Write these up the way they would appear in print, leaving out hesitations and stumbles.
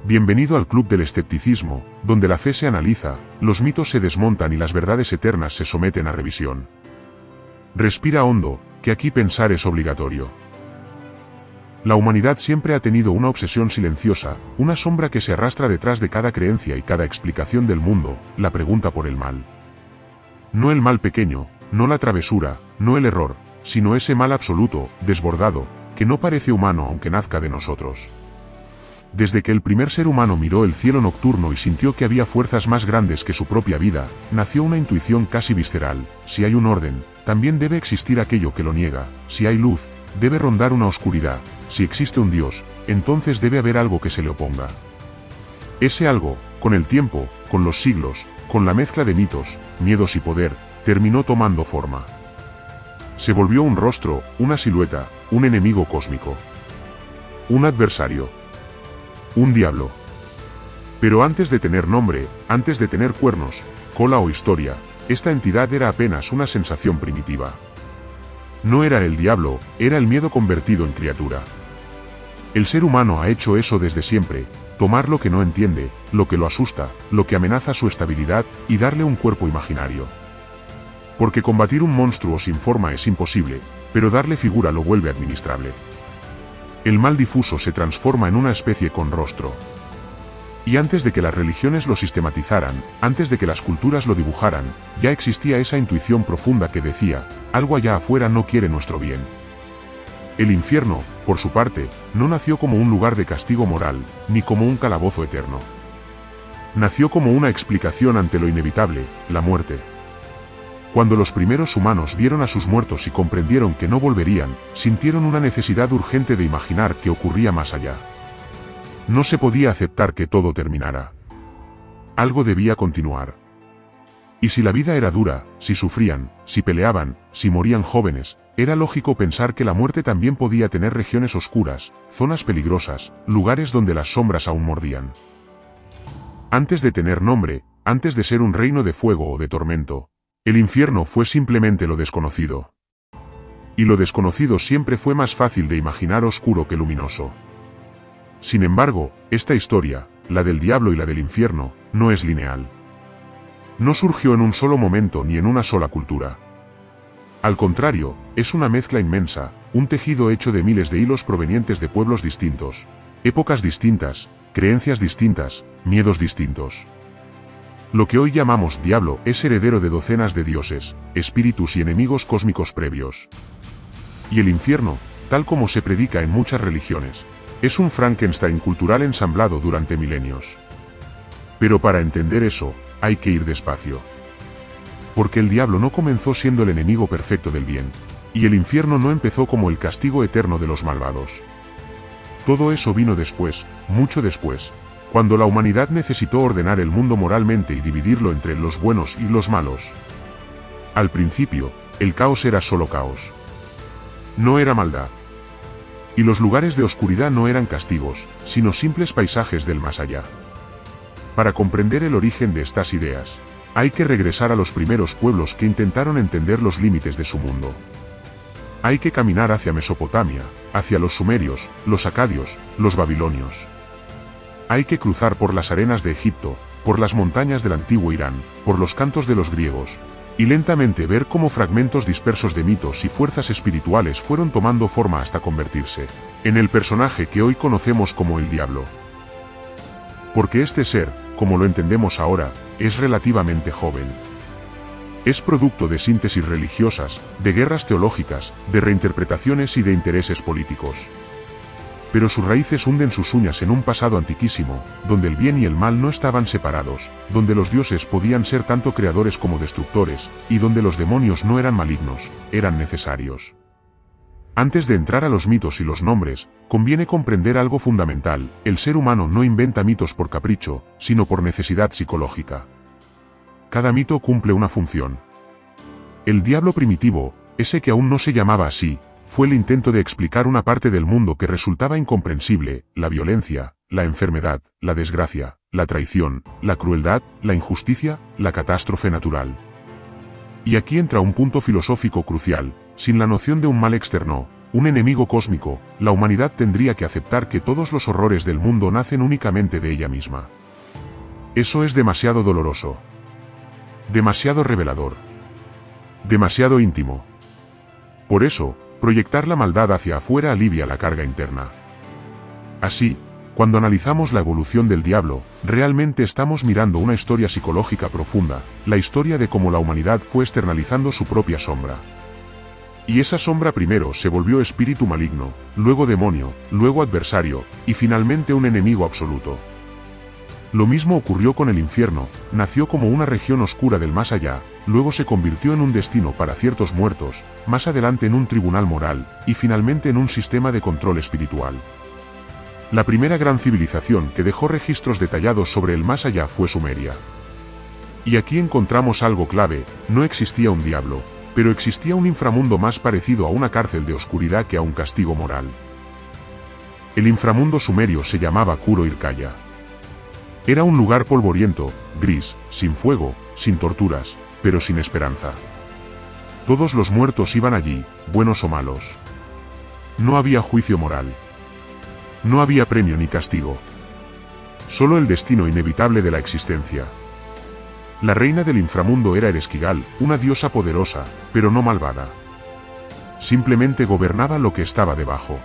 Bienvenido al Club del Escepticismo, donde la fe se analiza, los mitos se desmontan y las verdades eternas se someten a revisión. Respira hondo, que aquí pensar es obligatorio. La humanidad siempre ha tenido una obsesión silenciosa, una sombra que se arrastra detrás de cada creencia y cada explicación del mundo, la pregunta por el mal. No el mal pequeño, no la travesura, no el error, sino ese mal absoluto, desbordado, que no parece humano aunque nazca de nosotros. Desde que el primer ser humano miró el cielo nocturno y sintió que había fuerzas más grandes que su propia vida, nació una intuición casi visceral: si hay un orden, también debe existir aquello que lo niega; si hay luz, debe rondar una oscuridad; si existe un Dios, entonces debe haber algo que se le oponga. Ese algo, con el tiempo, con los siglos, con la mezcla de mitos, miedos y poder, terminó tomando forma. Se volvió un rostro, una silueta, un enemigo cósmico. Un adversario. Un diablo. Pero antes de tener nombre, antes de tener cuernos, cola o historia, esta entidad era apenas una sensación primitiva. No era el diablo, era el miedo convertido en criatura. El ser humano ha hecho eso desde siempre: tomar lo que no entiende, lo que lo asusta, lo que amenaza su estabilidad, y darle un cuerpo imaginario. Porque combatir un monstruo sin forma es imposible, pero darle figura lo vuelve administrable. El mal difuso se transforma en una especie con rostro. Y antes de que las religiones lo sistematizaran, antes de que las culturas lo dibujaran, ya existía esa intuición profunda que decía: algo allá afuera no quiere nuestro bien. El infierno, por su parte, no nació como un lugar de castigo moral, ni como un calabozo eterno. Nació como una explicación ante lo inevitable, la muerte. Cuando los primeros humanos vieron a sus muertos y comprendieron que no volverían, sintieron una necesidad urgente de imaginar qué ocurría más allá. No se podía aceptar que todo terminara. Algo debía continuar. Y si la vida era dura, si sufrían, si peleaban, si morían jóvenes, era lógico pensar que la muerte también podía tener regiones oscuras, zonas peligrosas, lugares donde las sombras aún mordían. Antes de tener nombre, antes de ser un reino de fuego o de tormento, el infierno fue simplemente lo desconocido. Y lo desconocido siempre fue más fácil de imaginar oscuro que luminoso. Sin embargo, esta historia, la del diablo y la del infierno, no es lineal. No surgió en un solo momento ni en una sola cultura. Al contrario, es una mezcla inmensa, un tejido hecho de miles de hilos provenientes de pueblos distintos, épocas distintas, creencias distintas, miedos distintos. Lo que hoy llamamos diablo es heredero de docenas de dioses, espíritus y enemigos cósmicos previos. Y el infierno, tal como se predica en muchas religiones, es un Frankenstein cultural ensamblado durante milenios. Pero para entender eso, hay que ir despacio. Porque el diablo no comenzó siendo el enemigo perfecto del bien, y el infierno no empezó como el castigo eterno de los malvados. Todo eso vino después, mucho después, cuando la humanidad necesitó ordenar el mundo moralmente y dividirlo entre los buenos y los malos. Al principio, el caos era solo caos. No era maldad. Y los lugares de oscuridad no eran castigos, sino simples paisajes del más allá. Para comprender el origen de estas ideas, hay que regresar a los primeros pueblos que intentaron entender los límites de su mundo. Hay que caminar hacia Mesopotamia, hacia los sumerios, los acadios, los babilonios. Hay que cruzar por las arenas de Egipto, por las montañas del antiguo Irán, por los cantos de los griegos, y lentamente ver cómo fragmentos dispersos de mitos y fuerzas espirituales fueron tomando forma hasta convertirse en el personaje que hoy conocemos como el diablo. Porque este ser, como lo entendemos ahora, es relativamente joven. Es producto de síntesis religiosas, de guerras teológicas, de reinterpretaciones y de intereses políticos. Pero sus raíces hunden sus uñas en un pasado antiquísimo, donde el bien y el mal no estaban separados, donde los dioses podían ser tanto creadores como destructores, y donde los demonios no eran malignos, eran necesarios. Antes de entrar a los mitos y los nombres, conviene comprender algo fundamental: el ser humano no inventa mitos por capricho, sino por necesidad psicológica. Cada mito cumple una función. El diablo primitivo, ese que aún no se llamaba así, fue el intento de explicar una parte del mundo que resultaba incomprensible: la violencia, la enfermedad, la desgracia, la traición, la crueldad, la injusticia, la catástrofe natural. Y aquí entra un punto filosófico crucial: sin la noción de un mal externo, un enemigo cósmico, la humanidad tendría que aceptar que todos los horrores del mundo nacen únicamente de ella misma. Eso es demasiado doloroso. Demasiado revelador. Demasiado íntimo. Por eso, proyectar la maldad hacia afuera alivia la carga interna. Así, cuando analizamos la evolución del diablo, realmente estamos mirando una historia psicológica profunda, la historia de cómo la humanidad fue externalizando su propia sombra. Y esa sombra primero se volvió espíritu maligno, luego demonio, luego adversario, y finalmente un enemigo absoluto. Lo mismo ocurrió con el infierno, nació como una región oscura del más allá, luego se convirtió en un destino para ciertos muertos, más adelante en un tribunal moral, y finalmente en un sistema de control espiritual. La primera gran civilización que dejó registros detallados sobre el más allá fue Sumeria. Y aquí encontramos algo clave: no existía un diablo, pero existía un inframundo más parecido a una cárcel de oscuridad que a un castigo moral. El inframundo sumerio se llamaba Kuro-Irkaya. Era un lugar polvoriento, gris, sin fuego, sin torturas, pero sin esperanza. Todos los muertos iban allí, buenos o malos. No había juicio moral. No había premio ni castigo. Solo el destino inevitable de la existencia. La reina del inframundo era Ereshkigal, una diosa poderosa, pero no malvada. Simplemente gobernaba lo que estaba debajo.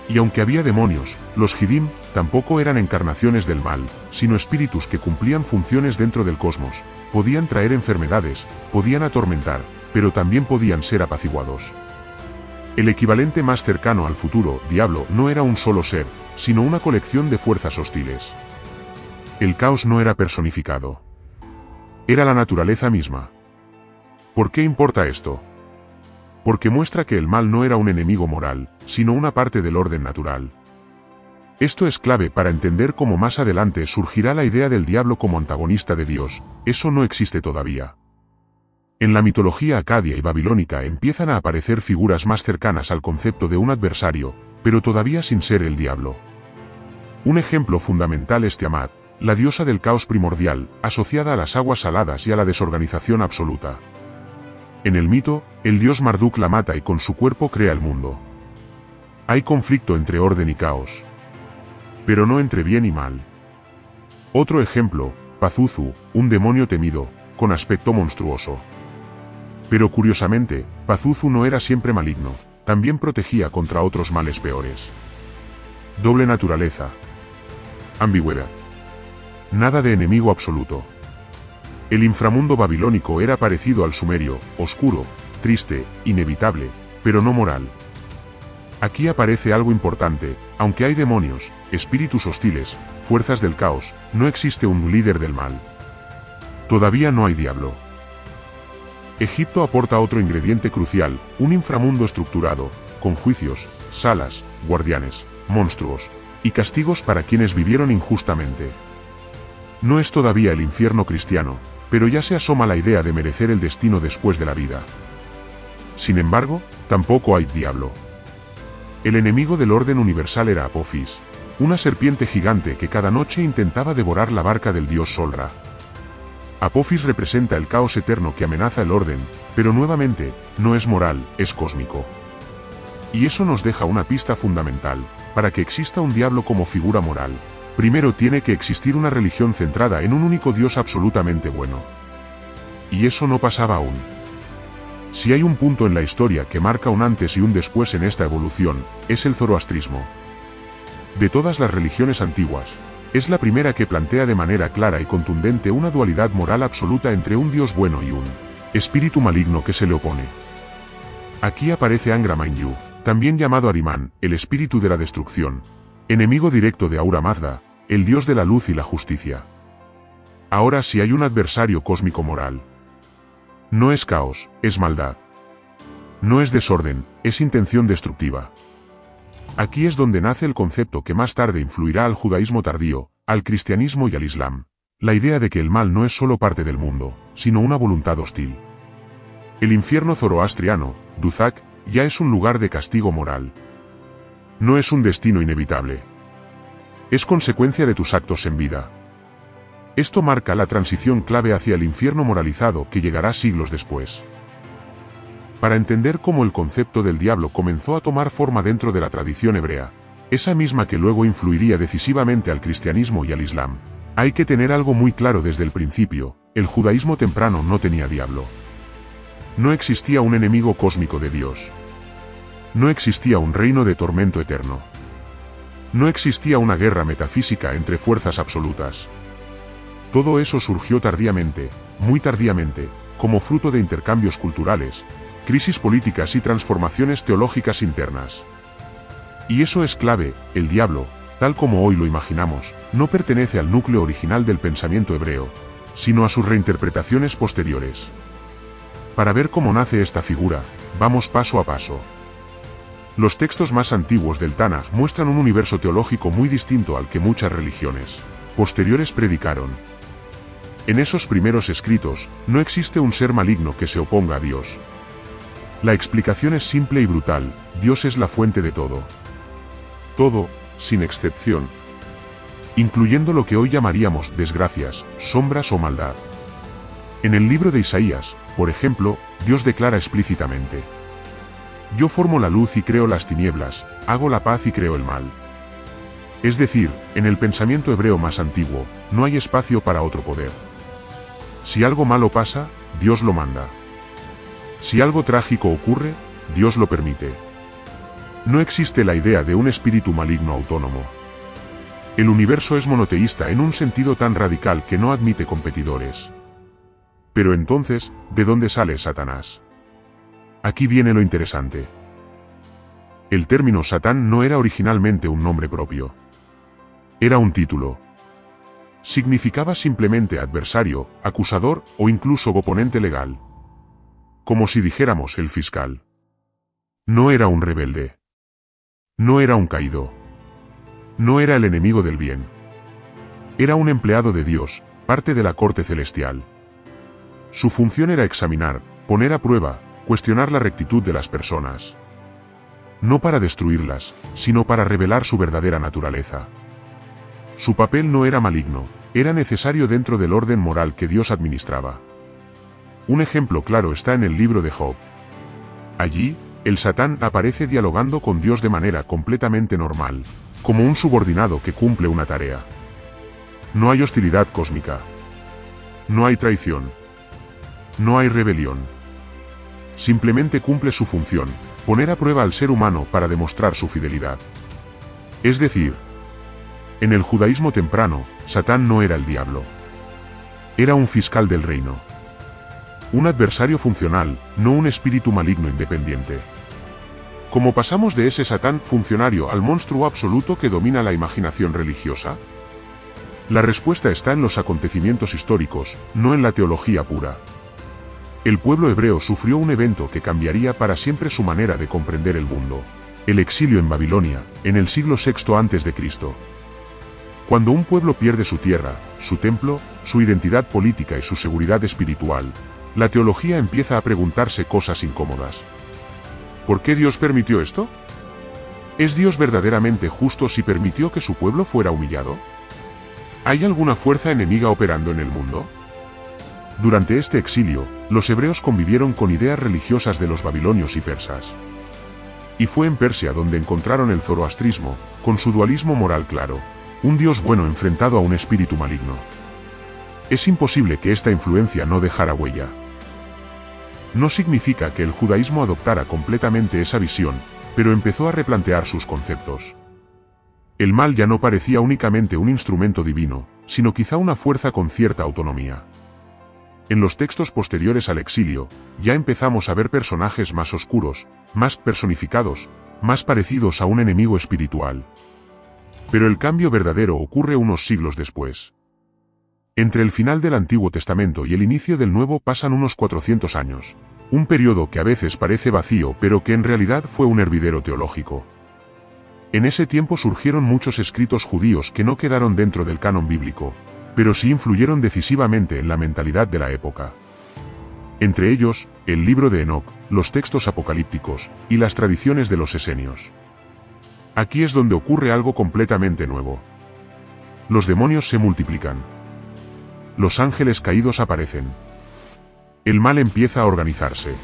Y aunque había demonios, los Hidim tampoco eran encarnaciones del mal, sino espíritus que cumplían funciones dentro del cosmos, podían traer enfermedades, podían atormentar, pero también podían ser apaciguados. El equivalente más cercano al futuro, diablo, no era un solo ser, sino una colección de fuerzas hostiles. El caos no era personificado. Era la naturaleza misma. ¿Por qué importa esto? Porque muestra que el mal no era un enemigo moral, sino una parte del orden natural. Esto es clave para entender cómo más adelante surgirá la idea del diablo como antagonista de Dios. Eso no existe todavía. En la mitología acadia y babilónica empiezan a aparecer figuras más cercanas al concepto de un adversario, pero todavía sin ser el diablo. Un ejemplo fundamental es Tiamat, la diosa del caos primordial, asociada a las aguas saladas y a la desorganización absoluta. En el mito, el dios Marduk la mata y con su cuerpo crea el mundo. Hay conflicto entre orden y caos. Pero no entre bien y mal. Otro ejemplo, Pazuzu, un demonio temido, con aspecto monstruoso. Pero curiosamente, Pazuzu no era siempre maligno, también protegía contra otros males peores. Doble naturaleza. Ambigüedad. Nada de enemigo absoluto. El inframundo babilónico era parecido al sumerio, oscuro, triste, inevitable, pero no moral. Aquí aparece algo importante: aunque hay demonios, espíritus hostiles, fuerzas del caos, no existe un líder del mal. Todavía no hay diablo. Egipto aporta otro ingrediente crucial: un inframundo estructurado, con juicios, salas, guardianes, monstruos, y castigos para quienes vivieron injustamente. No es todavía el infierno cristiano, pero ya se asoma la idea de merecer el destino después de la vida. Sin embargo, tampoco hay diablo. El enemigo del orden universal era Apophis, una serpiente gigante que cada noche intentaba devorar la barca del dios Sol-Ra. Apophis representa el caos eterno que amenaza el orden, pero nuevamente, no es moral, es cósmico. Y eso nos deja una pista fundamental: para que exista un diablo como figura moral, primero tiene que existir una religión centrada en un único Dios absolutamente bueno. Y eso no pasaba aún. Si hay un punto en la historia que marca un antes y un después en esta evolución, es el zoroastrismo. De todas las religiones antiguas, es la primera que plantea de manera clara y contundente una dualidad moral absoluta entre un Dios bueno y un espíritu maligno que se le opone. Aquí aparece Angra Mainyu, también llamado Ahriman, el espíritu de la destrucción, enemigo directo de Ahura Mazda, el dios de la luz y la justicia. Ahora sí hay un adversario cósmico moral. No es caos, es maldad. No es desorden, es intención destructiva. Aquí es donde nace el concepto que más tarde influirá al judaísmo tardío, al cristianismo y al islam: la idea de que el mal no es solo parte del mundo, sino una voluntad hostil. El infierno zoroastriano, Duzak, ya es un lugar de castigo moral. No es un destino inevitable. Es consecuencia de tus actos en vida. Esto marca la transición clave hacia el infierno moralizado que llegará siglos después. para entender cómo el concepto del diablo comenzó a tomar forma dentro de la tradición hebrea, esa misma que luego influiría decisivamente al cristianismo y al islam. Hay que tener algo muy claro desde el principio: el judaísmo temprano no tenía diablo. No existía un enemigo cósmico de Dios. No existía un reino de tormento eterno. No existía una guerra metafísica entre fuerzas absolutas. Todo eso surgió tardíamente, muy tardíamente, como fruto de intercambios culturales, crisis políticas y transformaciones teológicas internas. Y eso es clave: el diablo, tal como hoy lo imaginamos, no pertenece al núcleo original del pensamiento hebreo, sino a sus reinterpretaciones posteriores. Para ver cómo nace esta figura, vamos paso a paso. Los textos más antiguos del Tanaj muestran un universo teológico muy distinto al que muchas religiones posteriores predicaron. En esos primeros escritos, no existe un ser maligno que se oponga a Dios. La explicación es simple y brutal: Dios es la fuente de todo. Todo, sin excepción, incluyendo lo que hoy llamaríamos desgracias, sombras o maldad. En el libro de Isaías, por ejemplo, Dios declara explícitamente: yo formo la luz y creo las tinieblas, hago la paz y creo el mal. Es decir, en el pensamiento hebreo más antiguo, no hay espacio para otro poder. Si algo malo pasa, Dios lo manda. Si algo trágico ocurre, Dios lo permite. No existe la idea de un espíritu maligno autónomo. El universo es monoteísta en un sentido tan radical que no admite competidores. Pero entonces, ¿de dónde sale Satanás? Aquí viene lo interesante. El término Satán no era originalmente un nombre propio. Era un título. Significaba simplemente adversario, acusador o incluso oponente legal. Como si dijéramos el fiscal. No era un rebelde. No era un caído. No era el enemigo del bien. Era un empleado de Dios, parte de la corte celestial. Su función era examinar, poner a prueba, cuestionar la rectitud de las personas. No para destruirlas, sino para revelar su verdadera naturaleza. Su papel no era maligno, era necesario dentro del orden moral que Dios administraba. Un ejemplo claro está en el libro de Job. Allí, el Satán aparece dialogando con Dios de manera completamente normal, como un subordinado que cumple una tarea. No hay hostilidad cósmica. No hay traición. No hay rebelión. Simplemente cumple su función: poner a prueba al ser humano para demostrar su fidelidad. Es decir, en el judaísmo temprano, Satán no era el diablo. Era un fiscal del reino. Un adversario funcional, no un espíritu maligno independiente. ¿Cómo pasamos de ese Satán funcionario al monstruo absoluto que domina la imaginación religiosa? La respuesta está en los acontecimientos históricos, no en la teología pura. El pueblo hebreo sufrió un evento que cambiaría para siempre su manera de comprender el mundo: el exilio en Babilonia, en el siglo VI a.C. Cuando un pueblo pierde su tierra, su templo, su identidad política y su seguridad espiritual, la teología empieza a preguntarse cosas incómodas. ¿Por qué Dios permitió esto? ¿Es Dios verdaderamente justo si permitió que su pueblo fuera humillado? ¿Hay alguna fuerza enemiga operando en el mundo? Durante este exilio, los hebreos convivieron con ideas religiosas de los babilonios y persas. Y fue en Persia donde encontraron el zoroastrismo, con su dualismo moral claro: un Dios bueno enfrentado a un espíritu maligno. Es imposible que esta influencia no dejara huella. No significa que el judaísmo adoptara completamente esa visión, pero empezó a replantear sus conceptos. El mal ya no parecía únicamente un instrumento divino, sino quizá una fuerza con cierta autonomía. En los textos posteriores al exilio, ya empezamos a ver personajes más oscuros, más personificados, más parecidos a un enemigo espiritual. Pero el cambio verdadero ocurre unos siglos después. Entre el final del Antiguo Testamento y el inicio del Nuevo pasan unos 400 años, un periodo que a veces parece vacío pero que en realidad fue un hervidero teológico. En ese tiempo surgieron muchos escritos judíos que no quedaron dentro del canon bíblico, pero sí influyeron decisivamente en la mentalidad de la época. Entre ellos, el libro de Enoc, los textos apocalípticos, y las tradiciones de los esenios. Aquí es donde ocurre algo completamente nuevo. Los demonios se multiplican. Los ángeles caídos aparecen. El mal empieza a organizarse.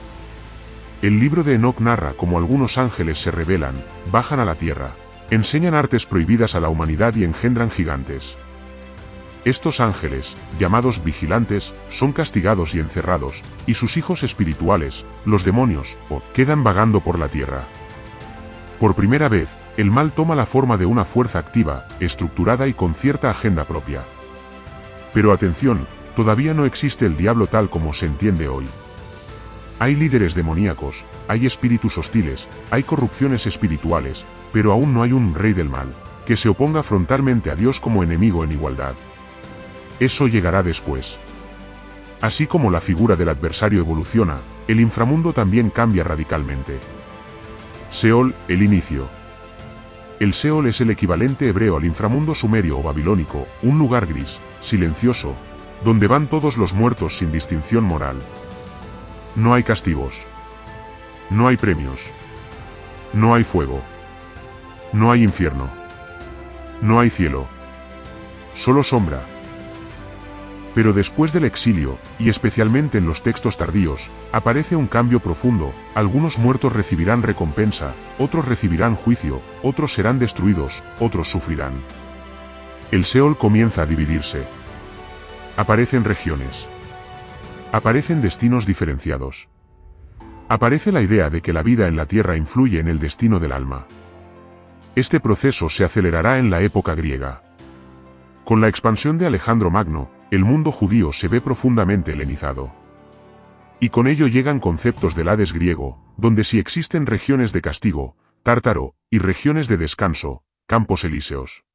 El libro de Enoc narra cómo algunos ángeles se rebelan, bajan a la tierra, enseñan artes prohibidas a la humanidad y engendran gigantes. Estos ángeles, llamados vigilantes, son castigados y encerrados, y sus hijos espirituales, los demonios, quedan vagando por la tierra. Por primera vez, el mal toma la forma de una fuerza activa, estructurada y con cierta agenda propia. Pero atención, todavía no existe el diablo tal como se entiende hoy. Hay líderes demoníacos, hay espíritus hostiles, hay corrupciones espirituales, pero aún no hay un rey del mal, que se oponga frontalmente a Dios como enemigo en igualdad. Eso llegará después. Así como la figura del adversario evoluciona, el inframundo también cambia radicalmente. Seol, el inicio. El Seol es el equivalente hebreo al inframundo sumerio o babilónico, un lugar gris, silencioso, donde van todos los muertos sin distinción moral. No hay castigos. No hay premios. No hay fuego. No hay infierno. No hay cielo. Solo sombra. Pero después del exilio, y especialmente en los textos tardíos, aparece un cambio profundo. Algunos muertos recibirán recompensa, otros recibirán juicio, otros serán destruidos, otros sufrirán. El Seol comienza a dividirse. Aparecen regiones. Aparecen destinos diferenciados. Aparece la idea de que la vida en la tierra influye en el destino del alma. Este proceso se acelerará en la época griega. Con la expansión de Alejandro Magno, el mundo judío se ve profundamente helenizado. Y con ello llegan conceptos del Hades griego, donde sí existen regiones de castigo, Tártaro, y regiones de descanso, campos elíseos.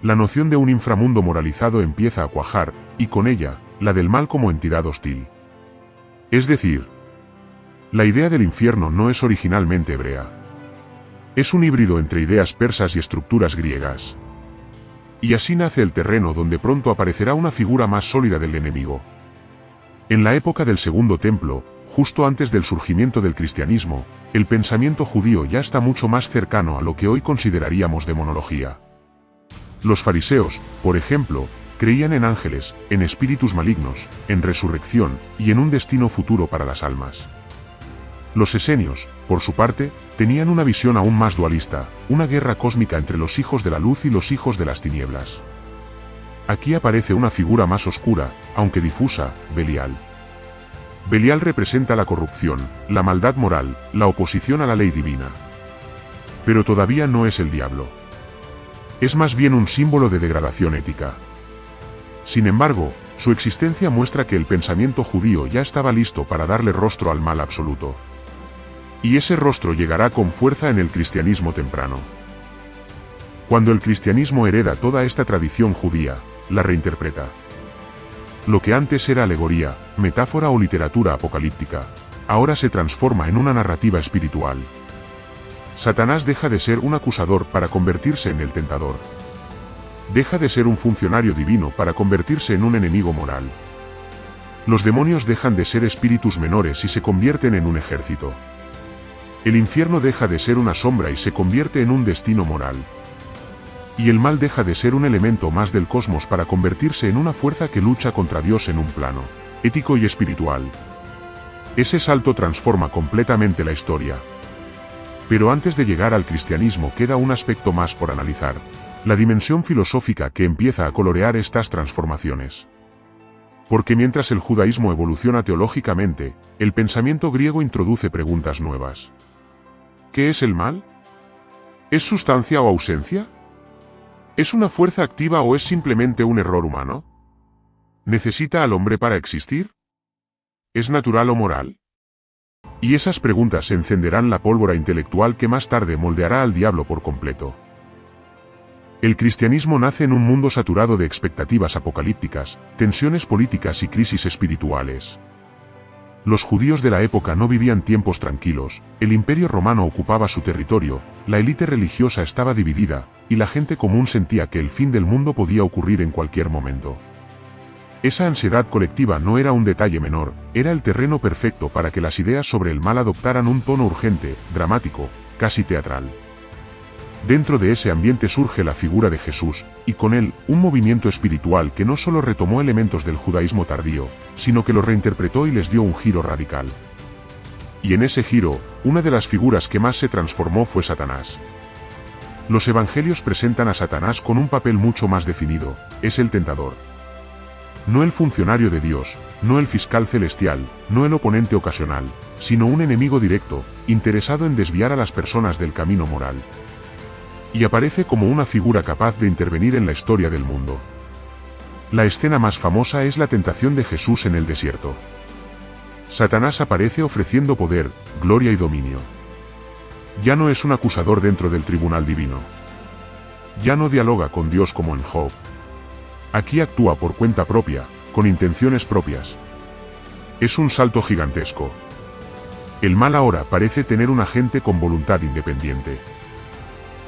La noción de un inframundo moralizado empieza a cuajar, y con ella, la del mal como entidad hostil. Es decir, la idea del infierno no es originalmente hebrea. Es un híbrido entre ideas persas y estructuras griegas. Y así nace el terreno donde pronto aparecerá una figura más sólida del enemigo. En la época del Segundo Templo, justo antes del surgimiento del cristianismo, el pensamiento judío ya está mucho más cercano a lo que hoy consideraríamos demonología. Los fariseos, por ejemplo, creían en ángeles, en espíritus malignos, en resurrección, y en un destino futuro para las almas. Los esenios, por su parte, tenían una visión aún más dualista, una guerra cósmica entre los hijos de la luz y los hijos de las tinieblas. Aquí aparece una figura más oscura, aunque difusa, Belial. Belial representa la corrupción, la maldad moral, la oposición a la ley divina. Pero todavía no es el diablo. Es más bien un símbolo de degradación ética. Sin embargo, su existencia muestra que el pensamiento judío ya estaba listo para darle rostro al mal absoluto. Y ese rostro llegará con fuerza en el cristianismo temprano. Cuando el cristianismo hereda toda esta tradición judía, la reinterpreta. Lo que antes era alegoría, metáfora o literatura apocalíptica, ahora se transforma en una narrativa espiritual. Satanás deja de ser un acusador para convertirse en el tentador. Deja de ser un funcionario divino para convertirse en un enemigo moral. Los demonios dejan de ser espíritus menores y se convierten en un ejército. El infierno deja de ser una sombra y se convierte en un destino moral. Y el mal deja de ser un elemento más del cosmos para convertirse en una fuerza que lucha contra Dios en un plano ético y espiritual. Ese salto transforma completamente la historia. Pero antes de llegar al cristianismo queda un aspecto más por analizar, la dimensión filosófica que empieza a colorear estas transformaciones. Porque mientras el judaísmo evoluciona teológicamente, el pensamiento griego introduce preguntas nuevas. ¿Qué es el mal? ¿Es sustancia o ausencia? ¿Es una fuerza activa o es simplemente un error humano? ¿Necesita al hombre para existir? ¿Es natural o moral? Y esas preguntas encenderán la pólvora intelectual que más tarde moldeará al diablo por completo. El cristianismo nace en un mundo saturado de expectativas apocalípticas, tensiones políticas y crisis espirituales. Los judíos de la época no vivían tiempos tranquilos, el imperio romano ocupaba su territorio, la élite religiosa estaba dividida, y la gente común sentía que el fin del mundo podía ocurrir en cualquier momento. Esa ansiedad colectiva no era un detalle menor, era el terreno perfecto para que las ideas sobre el mal adoptaran un tono urgente, dramático, casi teatral. Dentro de ese ambiente surge la figura de Jesús, y con él, un movimiento espiritual que no solo retomó elementos del judaísmo tardío, sino que los reinterpretó y les dio un giro radical. Y en ese giro, una de las figuras que más se transformó fue Satanás. Los evangelios presentan a Satanás con un papel mucho más definido: es el tentador. No el funcionario de Dios, no el fiscal celestial, no el oponente ocasional, sino un enemigo directo, interesado en desviar a las personas del camino moral. Y aparece como una figura capaz de intervenir en la historia del mundo. La escena más famosa es la tentación de Jesús en el desierto. Satanás aparece ofreciendo poder, gloria y dominio. Ya no es un acusador dentro del tribunal divino. Ya no dialoga con Dios como en Job. Aquí actúa por cuenta propia, con intenciones propias. Es un salto gigantesco. El mal ahora parece tener un agente con voluntad independiente.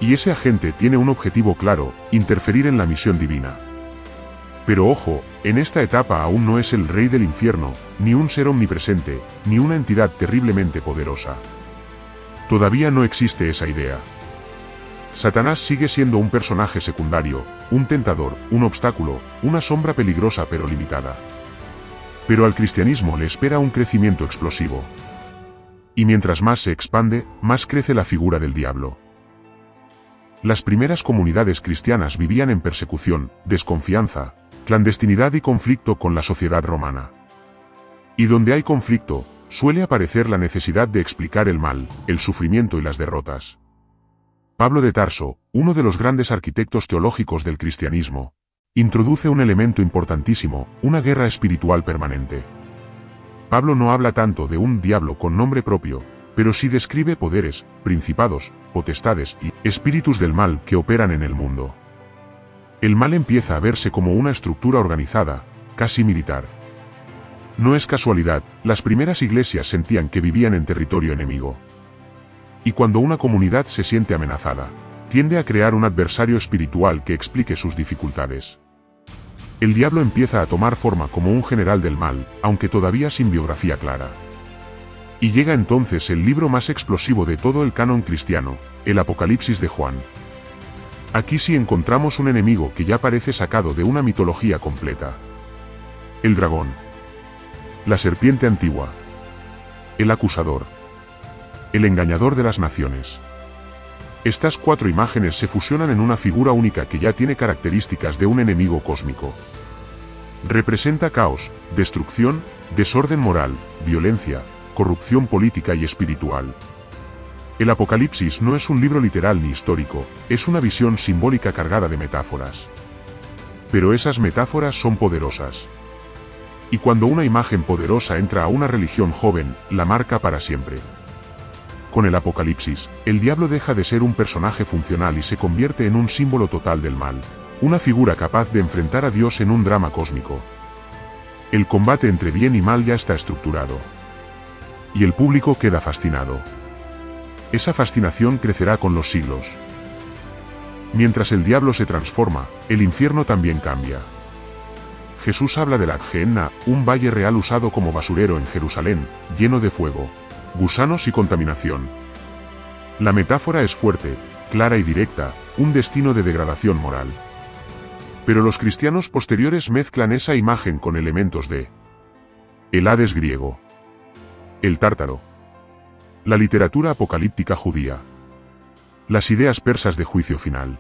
Y ese agente tiene un objetivo claro: interferir en la misión divina. Pero ojo, en esta etapa aún no es el rey del infierno, ni un ser omnipresente, ni una entidad terriblemente poderosa. Todavía no existe esa idea. Satanás sigue siendo un personaje secundario, un tentador, un obstáculo, una sombra peligrosa pero limitada. Pero al cristianismo le espera un crecimiento explosivo. Y mientras más se expande, más crece la figura del diablo. Las primeras comunidades cristianas vivían en persecución, desconfianza, clandestinidad y conflicto con la sociedad romana. Y donde hay conflicto, suele aparecer la necesidad de explicar el mal, el sufrimiento y las derrotas. Pablo de Tarso, uno de los grandes arquitectos teológicos del cristianismo, introduce un elemento importantísimo: una guerra espiritual permanente. Pablo no habla tanto de un diablo con nombre propio, pero sí describe poderes, principados, potestades y espíritus del mal que operan en el mundo. El mal empieza a verse como una estructura organizada, casi militar. No es casualidad, las primeras iglesias sentían que vivían en territorio enemigo. Y cuando una comunidad se siente amenazada, tiende a crear un adversario espiritual que explique sus dificultades. El diablo empieza a tomar forma como un general del mal, aunque todavía sin biografía clara. Y llega entonces el libro más explosivo de todo el canon cristiano, el Apocalipsis de Juan. Aquí sí encontramos un enemigo que ya parece sacado de una mitología completa. El dragón. La serpiente antigua. El acusador. El engañador de las naciones. Estas cuatro imágenes se fusionan en una figura única que ya tiene características de un enemigo cósmico. Representa caos, destrucción, desorden moral, violencia, corrupción política y espiritual. El Apocalipsis no es un libro literal ni histórico, es una visión simbólica cargada de metáforas. Pero esas metáforas son poderosas. Y cuando una imagen poderosa entra a una religión joven, la marca para siempre. Con el Apocalipsis, el diablo deja de ser un personaje funcional y se convierte en un símbolo total del mal, una figura capaz de enfrentar a Dios en un drama cósmico. El combate entre bien y mal ya está estructurado. Y el público queda fascinado. Esa fascinación crecerá con los siglos. Mientras el diablo se transforma, el infierno también cambia. Jesús habla de la Gehenna, un valle real usado como basurero en Jerusalén, lleno de fuego, gusanos y contaminación. La metáfora es fuerte, clara y directa, un destino de degradación moral. Pero los cristianos posteriores mezclan esa imagen con elementos de el Hades griego, el Tártaro, la literatura apocalíptica judía, las ideas persas de juicio final,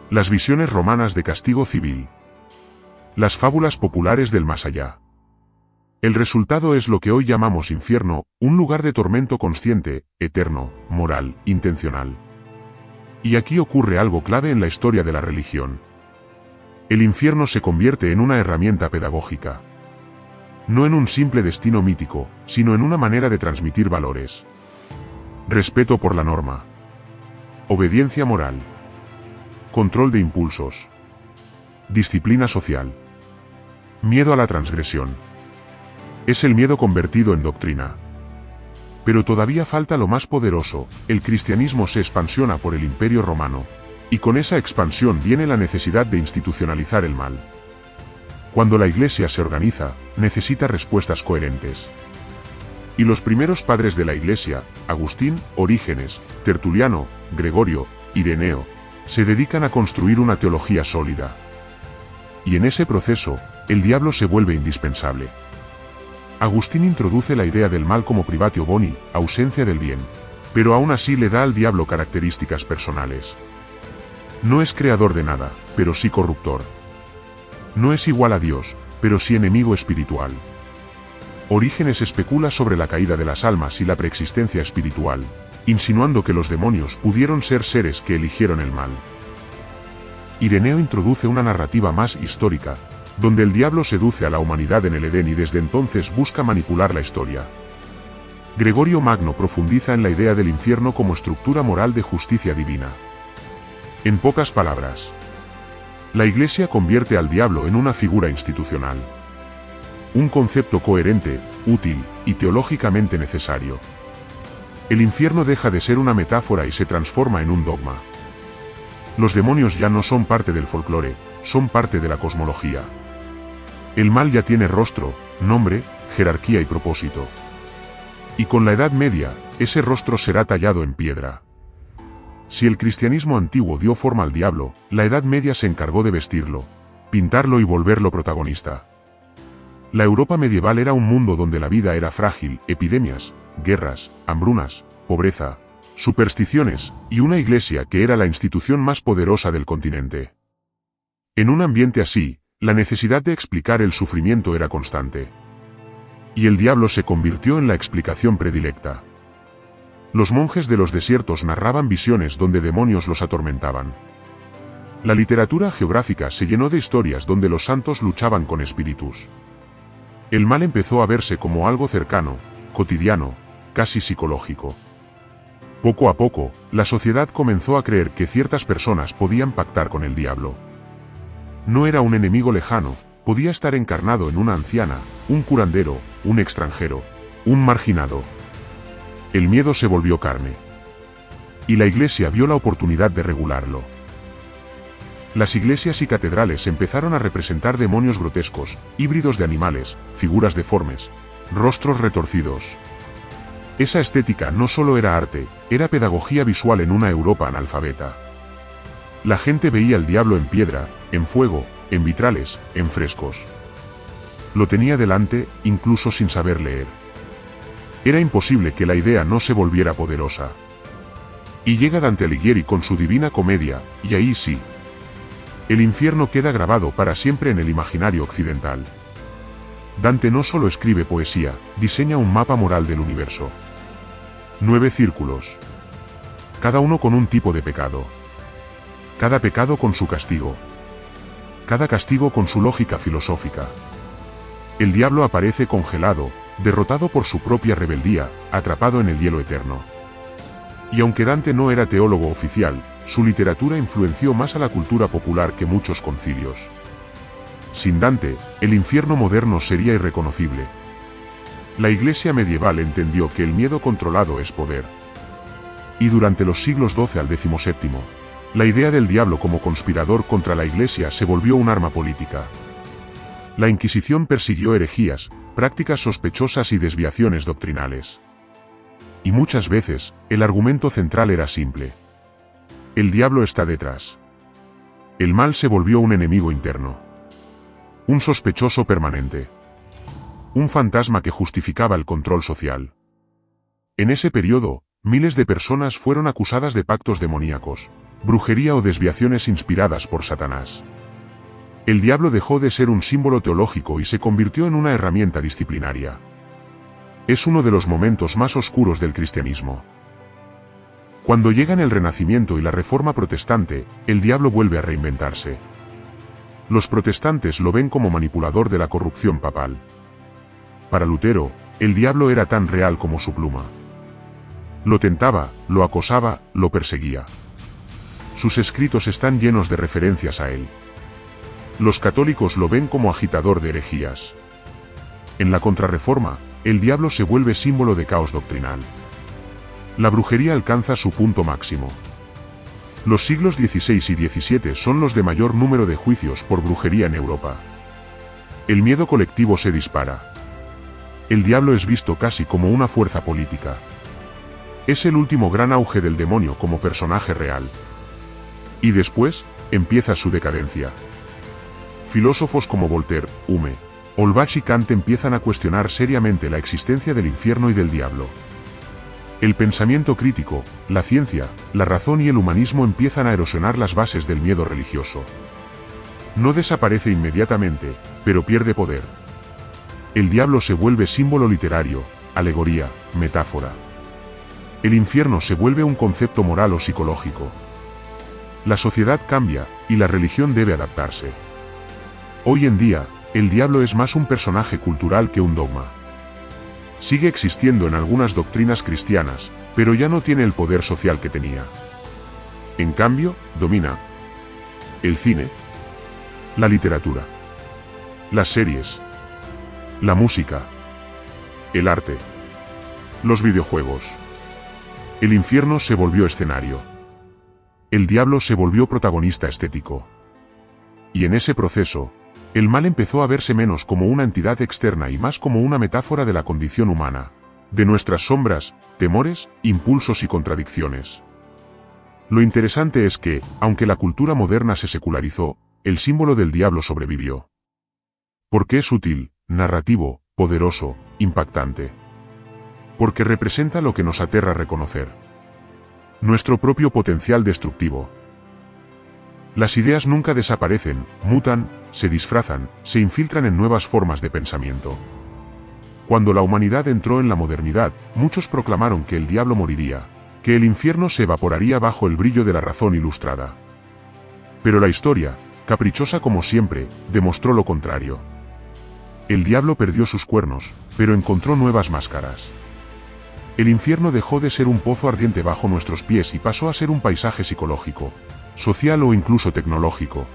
las visiones romanas de castigo civil, las fábulas populares del más allá. El resultado es lo que hoy llamamos infierno, un lugar de tormento consciente, eterno, moral, intencional. Y aquí ocurre algo clave en la historia de la religión. El infierno se convierte en una herramienta pedagógica. No en un simple destino mítico, sino en una manera de transmitir valores. Respeto por la norma. Obediencia moral. Control de impulsos. Disciplina social. Miedo a la transgresión. Es el miedo convertido en doctrina. Pero todavía falta lo más poderoso: el cristianismo se expansiona por el Imperio Romano. Y con esa expansión viene la necesidad de institucionalizar el mal. Cuando la Iglesia se organiza, necesita respuestas coherentes. Y los primeros padres de la Iglesia, Agustín, Orígenes, Tertuliano, Gregorio, Ireneo, se dedican a construir una teología sólida. Y en ese proceso, el diablo se vuelve indispensable. Agustín introduce la idea del mal como privatio boni, ausencia del bien, pero aún así le da al diablo características personales. No es creador de nada, pero sí corruptor. No es igual a Dios, pero sí enemigo espiritual. Orígenes especula sobre la caída de las almas y la preexistencia espiritual, insinuando que los demonios pudieron ser seres que eligieron el mal. Ireneo introduce una narrativa más histórica, donde el diablo seduce a la humanidad en el Edén y desde entonces busca manipular la historia. Gregorio Magno profundiza en la idea del infierno como estructura moral de justicia divina. En pocas palabras, la Iglesia convierte al diablo en una figura institucional. Un concepto coherente, útil y teológicamente necesario. El infierno deja de ser una metáfora y se transforma en un dogma. Los demonios ya no son parte del folclore, son parte de la cosmología. El mal ya tiene rostro, nombre, jerarquía y propósito. Y con la Edad Media, ese rostro será tallado en piedra. Si el cristianismo antiguo dio forma al diablo, la Edad Media se encargó de vestirlo, pintarlo y volverlo protagonista. La Europa medieval era un mundo donde la vida era frágil, epidemias, guerras, hambrunas, pobreza, supersticiones, y una iglesia que era la institución más poderosa del continente. En un ambiente así, la necesidad de explicar el sufrimiento era constante. Y el diablo se convirtió en la explicación predilecta. Los monjes de los desiertos narraban visiones donde demonios los atormentaban. La literatura geográfica se llenó de historias donde los santos luchaban con espíritus. El mal empezó a verse como algo cercano, cotidiano, casi psicológico. Poco a poco, la sociedad comenzó a creer que ciertas personas podían pactar con el diablo. No era un enemigo lejano, podía estar encarnado en una anciana, un curandero, un extranjero, un marginado. El miedo se volvió carne. Y la Iglesia vio la oportunidad de regularlo. Las iglesias y catedrales empezaron a representar demonios grotescos, híbridos de animales, figuras deformes, rostros retorcidos. Esa estética no solo era arte, era pedagogía visual en una Europa analfabeta. La gente veía al diablo en piedra, en fuego, en vitrales, en frescos. Lo tenía delante, incluso sin saber leer. Era imposible que la idea no se volviera poderosa. Y llega Dante Alighieri con su Divina Comedia, y ahí sí. El infierno queda grabado para siempre en el imaginario occidental. Dante no solo escribe poesía, diseña un mapa moral del universo. 9 círculos. Cada uno con un tipo de pecado. Cada pecado con su castigo. Cada castigo con su lógica filosófica. El diablo aparece congelado, derrotado por su propia rebeldía, atrapado en el hielo eterno. Y aunque Dante no era teólogo oficial, su literatura influenció más a la cultura popular que muchos concilios. Sin Dante, el infierno moderno sería irreconocible. La Iglesia medieval entendió que el miedo controlado es poder. Y durante los siglos XII al XVII, la idea del diablo como conspirador contra la Iglesia se volvió un arma política. La Inquisición persiguió herejías, prácticas sospechosas y desviaciones doctrinales. Y muchas veces, el argumento central era simple. El diablo está detrás. El mal se volvió un enemigo interno. Un sospechoso permanente. Un fantasma que justificaba el control social. En ese periodo, miles de personas fueron acusadas de pactos demoníacos, brujería o desviaciones inspiradas por Satanás. El diablo dejó de ser un símbolo teológico y se convirtió en una herramienta disciplinaria. Es uno de los momentos más oscuros del cristianismo. Cuando llegan el Renacimiento y la Reforma Protestante, el diablo vuelve a reinventarse. Los protestantes lo ven como manipulador de la corrupción papal. Para Lutero, el diablo era tan real como su pluma. Lo tentaba, lo acosaba, lo perseguía. Sus escritos están llenos de referencias a él. Los católicos lo ven como agitador de herejías. En la Contrarreforma, el diablo se vuelve símbolo de caos doctrinal. La brujería alcanza su punto máximo. Los siglos XVI y XVII son los de mayor número de juicios por brujería en Europa. El miedo colectivo se dispara. El diablo es visto casi como una fuerza política. Es el último gran auge del demonio como personaje real. Y después, empieza su decadencia. Filósofos como Voltaire, Hume, Holbach y Kant empiezan a cuestionar seriamente la existencia del infierno y del diablo. El pensamiento crítico, la ciencia, la razón y el humanismo empiezan a erosionar las bases del miedo religioso. No desaparece inmediatamente, pero pierde poder. El diablo se vuelve símbolo literario, alegoría, metáfora. El infierno se vuelve un concepto moral o psicológico. La sociedad cambia, y la religión debe adaptarse. Hoy en día, el diablo es más un personaje cultural que un dogma. Sigue existiendo en algunas doctrinas cristianas, pero ya no tiene el poder social que tenía. En cambio, domina el cine, la literatura, las series, la música, el arte, los videojuegos. El infierno se volvió escenario. El diablo se volvió protagonista estético. Y en ese proceso, el mal empezó a verse menos como una entidad externa y más como una metáfora de la condición humana, de nuestras sombras, temores, impulsos y contradicciones. Lo interesante es que, aunque la cultura moderna se secularizó, el símbolo del diablo sobrevivió. Porque es sutil, narrativo, poderoso, impactante. Porque representa lo que nos aterra reconocer. Nuestro propio potencial destructivo. Las ideas nunca desaparecen, mutan, se disfrazan, se infiltran en nuevas formas de pensamiento. Cuando la humanidad entró en la modernidad, muchos proclamaron que el diablo moriría, que el infierno se evaporaría bajo el brillo de la razón ilustrada. Pero la historia, caprichosa como siempre, demostró lo contrario. El diablo perdió sus cuernos, pero encontró nuevas máscaras. El infierno dejó de ser un pozo ardiente bajo nuestros pies y pasó a ser un paisaje psicológico, social o incluso tecnológico.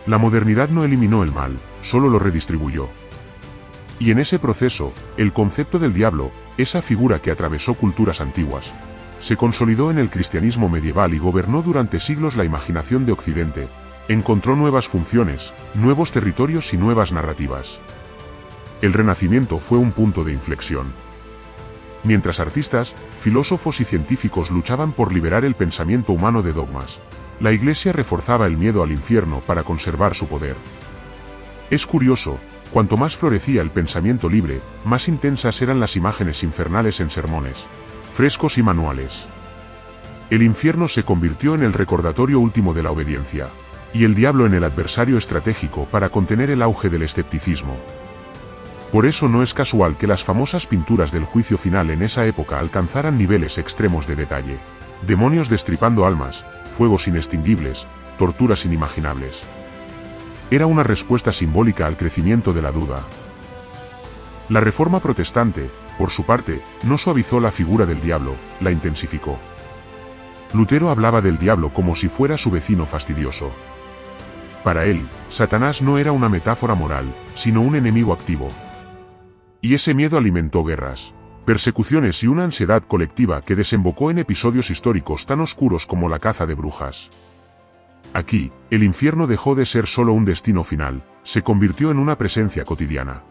La modernidad no eliminó el mal, solo lo redistribuyó. Y en ese proceso, el concepto del diablo, esa figura que atravesó culturas antiguas, se consolidó en el cristianismo medieval y gobernó durante siglos la imaginación de Occidente. Encontró nuevas funciones, nuevos territorios y nuevas narrativas. El Renacimiento fue un punto de inflexión. Mientras artistas, filósofos y científicos luchaban por liberar el pensamiento humano de dogmas, la Iglesia reforzaba el miedo al infierno para conservar su poder. Es curioso, cuanto más florecía el pensamiento libre, más intensas eran las imágenes infernales en sermones, frescos y manuales. El infierno se convirtió en el recordatorio último de la obediencia, y el diablo en el adversario estratégico para contener el auge del escepticismo. Por eso no es casual que las famosas pinturas del juicio final en esa época alcanzaran niveles extremos de detalle. Demonios destripando almas, fuegos inextinguibles, torturas inimaginables. Era una respuesta simbólica al crecimiento de la duda. La Reforma protestante, por su parte, no suavizó la figura del diablo, la intensificó. Lutero hablaba del diablo como si fuera su vecino fastidioso. Para él, Satanás no era una metáfora moral, sino un enemigo activo. Y ese miedo alimentó guerras, persecuciones y una ansiedad colectiva que desembocó en episodios históricos tan oscuros como la caza de brujas. Aquí, el infierno dejó de ser solo un destino final, se convirtió en una presencia cotidiana.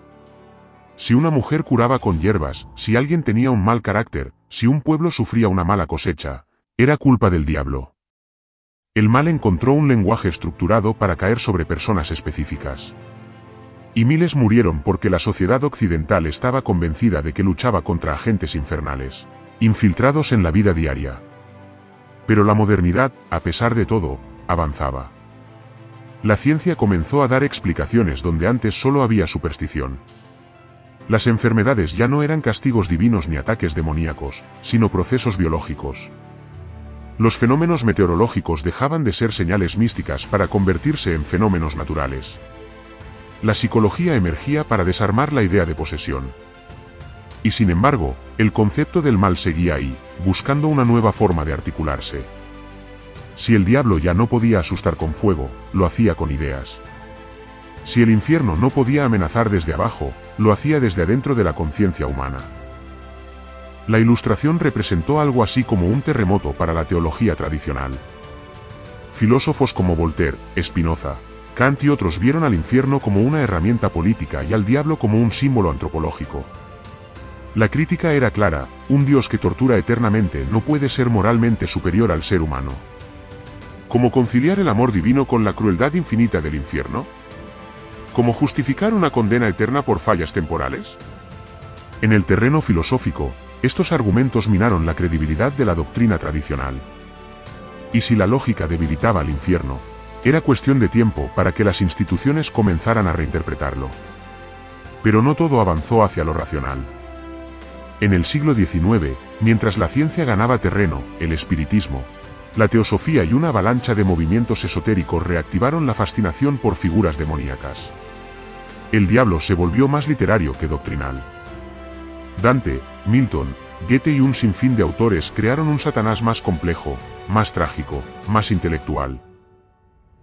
Si una mujer curaba con hierbas, si alguien tenía un mal carácter, si un pueblo sufría una mala cosecha, era culpa del diablo. El mal encontró un lenguaje estructurado para caer sobre personas específicas. Y miles murieron porque la sociedad occidental estaba convencida de que luchaba contra agentes infernales, infiltrados en la vida diaria. Pero la modernidad, a pesar de todo, avanzaba. La ciencia comenzó a dar explicaciones donde antes solo había superstición. Las enfermedades ya no eran castigos divinos ni ataques demoníacos, sino procesos biológicos. Los fenómenos meteorológicos dejaban de ser señales místicas para convertirse en fenómenos naturales. La psicología emergía para desarmar la idea de posesión. Y sin embargo, el concepto del mal seguía ahí, buscando una nueva forma de articularse. Si el diablo ya no podía asustar con fuego, lo hacía con ideas. Si el infierno no podía amenazar desde abajo, lo hacía desde adentro de la conciencia humana. La Ilustración representó algo así como un terremoto para la teología tradicional. Filósofos como Voltaire, Spinoza, Kant y otros vieron al infierno como una herramienta política y al diablo como un símbolo antropológico. La crítica era clara: un Dios que tortura eternamente no puede ser moralmente superior al ser humano. ¿Cómo conciliar el amor divino con la crueldad infinita del infierno? ¿Cómo justificar una condena eterna por fallas temporales? En el terreno filosófico, estos argumentos minaron la credibilidad de la doctrina tradicional. Y si la lógica debilitaba al infierno, era cuestión de tiempo para que las instituciones comenzaran a reinterpretarlo. Pero no todo avanzó hacia lo racional. En el siglo XIX, mientras la ciencia ganaba terreno, el espiritismo, la teosofía y una avalancha de movimientos esotéricos reactivaron la fascinación por figuras demoníacas. El diablo se volvió más literario que doctrinal. Dante, Milton, Goethe y un sinfín de autores crearon un Satanás más complejo, más trágico, más intelectual.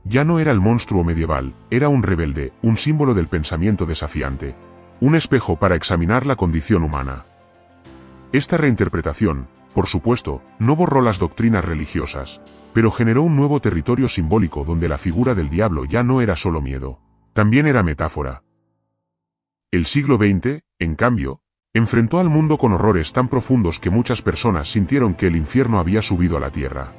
Ya no era el monstruo medieval, era un rebelde, un símbolo del pensamiento desafiante, un espejo para examinar la condición humana. Esta reinterpretación, por supuesto, no borró las doctrinas religiosas, pero generó un nuevo territorio simbólico donde la figura del diablo ya no era solo miedo, también era metáfora. El siglo XX, en cambio, enfrentó al mundo con horrores tan profundos que muchas personas sintieron que el infierno había subido a la tierra.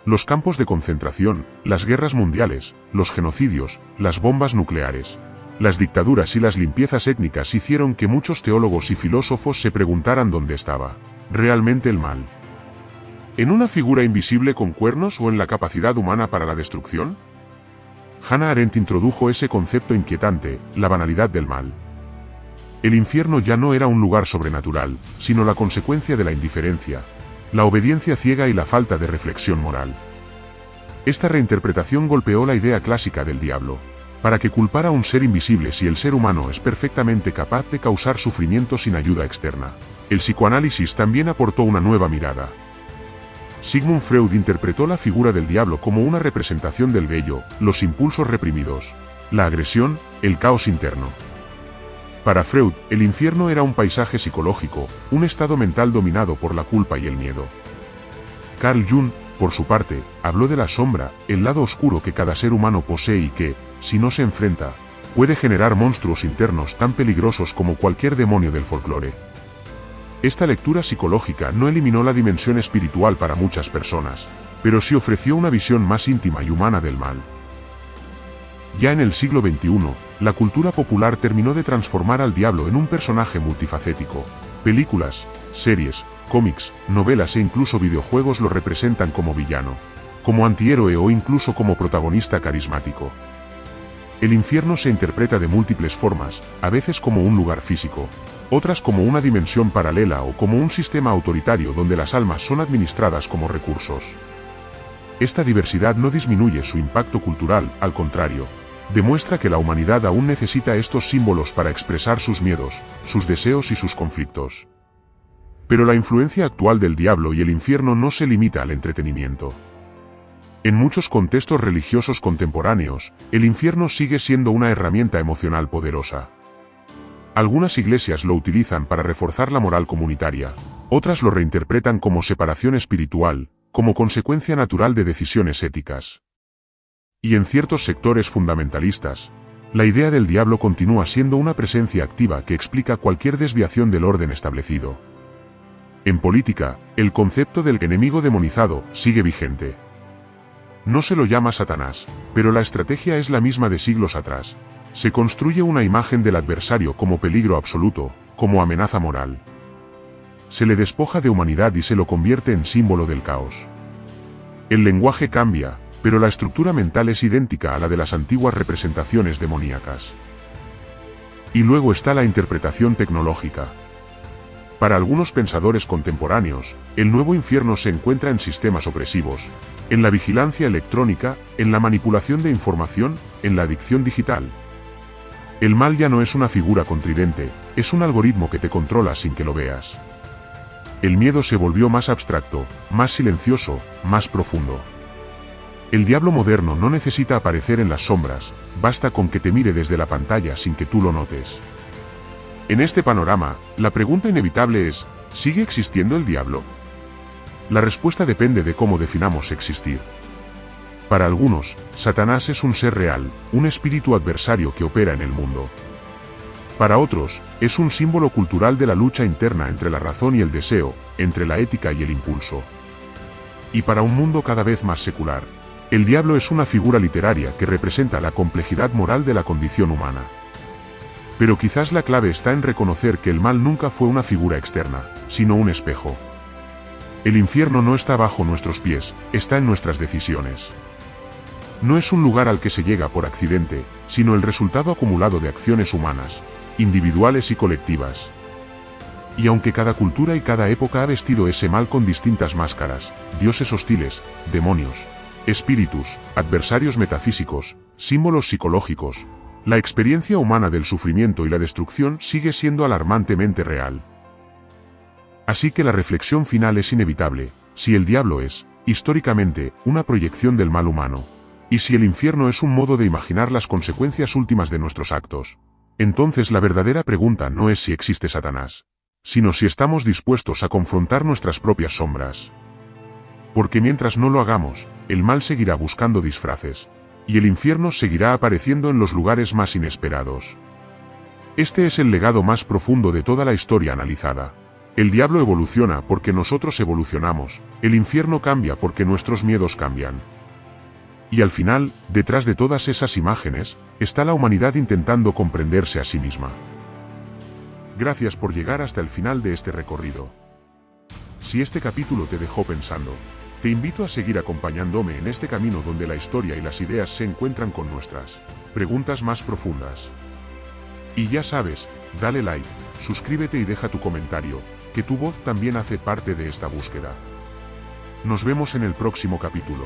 Los campos de concentración, las guerras mundiales, los genocidios, las bombas nucleares, las dictaduras y las limpiezas étnicas hicieron que muchos teólogos y filósofos se preguntaran dónde estaba realmente el mal. ¿En una figura invisible con cuernos o en la capacidad humana para la destrucción? Hannah Arendt introdujo ese concepto inquietante, la banalidad del mal. El infierno ya no era un lugar sobrenatural, sino la consecuencia de la indiferencia, la obediencia ciega y la falta de reflexión moral. Esta reinterpretación golpeó la idea clásica del diablo. ¿Para qué culpar a un ser invisible si el ser humano es perfectamente capaz de causar sufrimiento sin ayuda externa? El psicoanálisis también aportó una nueva mirada. Sigmund Freud interpretó la figura del diablo como una representación del vello, los impulsos reprimidos, la agresión, el caos interno. Para Freud, el infierno era un paisaje psicológico, un estado mental dominado por la culpa y el miedo. Carl Jung, por su parte, habló de la sombra, el lado oscuro que cada ser humano posee y que, si no se enfrenta, puede generar monstruos internos tan peligrosos como cualquier demonio del folclore. Esta lectura psicológica no eliminó la dimensión espiritual para muchas personas, pero sí ofreció una visión más íntima y humana del mal. Ya en el siglo XXI, la cultura popular terminó de transformar al diablo en un personaje multifacético. Películas, series, cómics, novelas e incluso videojuegos lo representan como villano, como antihéroe o incluso como protagonista carismático. El infierno se interpreta de múltiples formas, a veces como un lugar físico, otras como una dimensión paralela o como un sistema autoritario donde las almas son administradas como recursos. Esta diversidad no disminuye su impacto cultural, al contrario, demuestra que la humanidad aún necesita estos símbolos para expresar sus miedos, sus deseos y sus conflictos. Pero la influencia actual del diablo y el infierno no se limita al entretenimiento. En muchos contextos religiosos contemporáneos, el infierno sigue siendo una herramienta emocional poderosa. Algunas iglesias lo utilizan para reforzar la moral comunitaria, otras lo reinterpretan como separación espiritual, como consecuencia natural de decisiones éticas. Y en ciertos sectores fundamentalistas, la idea del diablo continúa siendo una presencia activa que explica cualquier desviación del orden establecido. En política, el concepto del enemigo demonizado sigue vigente. No se lo llama Satanás, pero la estrategia es la misma de siglos atrás. Se construye una imagen del adversario como peligro absoluto, como amenaza moral. Se le despoja de humanidad y se lo convierte en símbolo del caos. El lenguaje cambia, pero la estructura mental es idéntica a la de las antiguas representaciones demoníacas. Y luego está la interpretación tecnológica. Para algunos pensadores contemporáneos, el nuevo infierno se encuentra en sistemas opresivos, en la vigilancia electrónica, en la manipulación de información, en la adicción digital. El mal ya no es una figura contridente, es un algoritmo que te controla sin que lo veas. El miedo se volvió más abstracto, más silencioso, más profundo. El diablo moderno no necesita aparecer en las sombras, basta con que te mire desde la pantalla sin que tú lo notes. En este panorama, la pregunta inevitable es, ¿sigue existiendo el diablo? La respuesta depende de cómo definamos existir. Para algunos, Satanás es un ser real, un espíritu adversario que opera en el mundo. Para otros, es un símbolo cultural de la lucha interna entre la razón y el deseo, entre la ética y el impulso. Y para un mundo cada vez más secular, El diablo es una figura literaria que representa la complejidad moral de la condición humana. Pero quizás la clave está en reconocer que el mal nunca fue una figura externa, sino un espejo. El infierno no está bajo nuestros pies, está en nuestras decisiones. No es un lugar al que se llega por accidente, sino el resultado acumulado de acciones humanas, individuales y colectivas. Y aunque cada cultura y cada época ha vestido ese mal con distintas máscaras, dioses hostiles, demonios, espíritus, adversarios metafísicos, símbolos psicológicos, la experiencia humana del sufrimiento y la destrucción sigue siendo alarmantemente real. Así que la reflexión final es inevitable: si el diablo es, históricamente, una proyección del mal humano, y si el infierno es un modo de imaginar las consecuencias últimas de nuestros actos, entonces la verdadera pregunta no es si existe Satanás, sino si estamos dispuestos a confrontar nuestras propias sombras. Porque mientras no lo hagamos, el mal seguirá buscando disfraces, y el infierno seguirá apareciendo en los lugares más inesperados. Este es el legado más profundo de toda la historia analizada. El diablo evoluciona porque nosotros evolucionamos, el infierno cambia porque nuestros miedos cambian. Y al final, detrás de todas esas imágenes, está la humanidad intentando comprenderse a sí misma. Gracias por llegar hasta el final de este recorrido. Si este capítulo te dejó pensando, te invito a seguir acompañándome en este camino donde la historia y las ideas se encuentran con nuestras preguntas más profundas. Y ya sabes, dale like, suscríbete y deja tu comentario, que tu voz también hace parte de esta búsqueda. Nos vemos en el próximo capítulo.